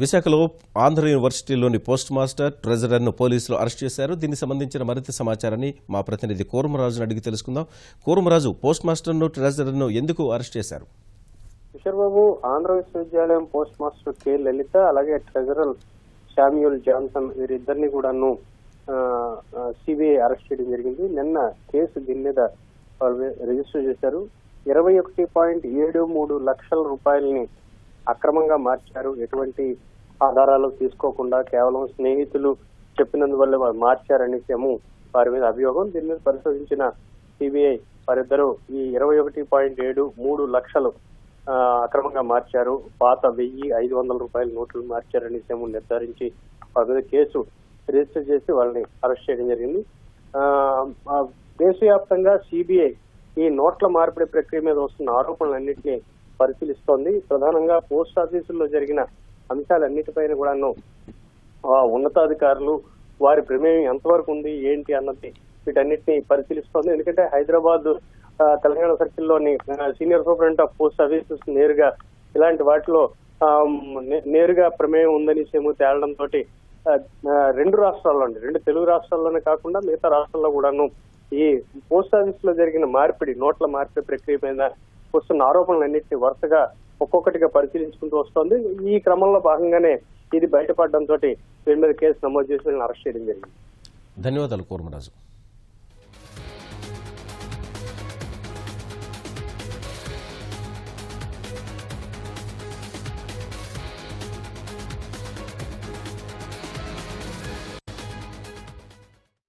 విశాఖలో Andhra యూనివర్సిటీలోని post master ట్రెజరర్ను పోలీసులు arrest చేశారు. దీనికి సంబంధించిన మరింత సమాచారాన్ని మా ప్రతినిధి కూర్మరాజును అడిగి తెలుసుకుందాం. కూర్మరాజు, పోస్ట్ మాస్టర్ను ట్రెజరర్ను ఎందుకు అరెస్ట్ చేశారు? కిషోర్ బాబు, ఆంధ్ర విశ్వవిద్యాలయం పోస్ట్ మాస్టర్ కె లలిత అలాగే ట్రెజరర్ శామ్యూల్ జాన్సన్ వీరిద్దరిని కూడాను సిబిఐ అరెస్ట్ చేయడం జరిగింది. నిన్న కేసు దీని మీద వాళ్ళు రిజిస్టర్ చేశారు. 21.73 లక్షల రూపాయలని అక్రమంగా మార్చారు. ఎటువంటి ఆధారాలు తీసుకోకుండా కేవలం స్నేహితులు చెప్పినందువల్ల వారు మార్చారనేసి వారి మీద అభియోగం. దీని మీద పరిశోధించిన సిబిఐ వారిద్దరూ ఈ 21.73 లక్షలు అక్రమంగా మార్చారు, పాత 1,500 రూపాయల నోట్లు మార్చారనేసి నిర్ధారించి వారి మీద కేసు రిజిస్టర్ చేసి వాళ్ళని అరెస్ట్ చేయడం జరిగింది. దేశవ్యాప్తంగా సిబిఐ ఈ నోట్ల మార్పిడి ప్రక్రియ మీద వస్తున్న ఆరోపణలన్నింటినీ పరిశీలిస్తోంది. ప్రధానంగా పోస్ట్ ఆఫీసుల్లో జరిగిన అంశాలన్నిటిపైన కూడాను ఉన్నతాధికారులు వారి ప్రమేయం ఎంతవరకు ఉంది ఏంటి అన్నది వీటన్నిటిని పరిశీలిస్తోంది. ఎందుకంటే హైదరాబాద్ తెలంగాణ సర్కిల్లోని senior superintendent of post offices నేరుగా ఇలాంటి వాటిలో నేరుగా ప్రమేయం ఉందని తేలడంతో రెండు రాష్ట్రాల్లోని, రెండు తెలుగు రాష్ట్రాల్లోనే కాకుండా మిగతా రాష్ట్రాల్లో కూడాను ఈ పోస్ట్ ఆఫీస్ లో జరిగిన మార్పిడి, నోట్ల మార్పిడి ప్రక్రియ మీద వస్తున్న ఆరోపణలన్నింటినీ వరుసగా ఒక్కొక్కటిగా పరిశీలించుకుంటూ వస్తోంది. ఈ క్రమంలో భాగంగానే ఇది బయటపడడంతో వీరి మీద కేసు నమోదు చేసి అరెస్ట్ చేయడం జరిగింది. ధన్యవాదాలు కూర్మరాజు.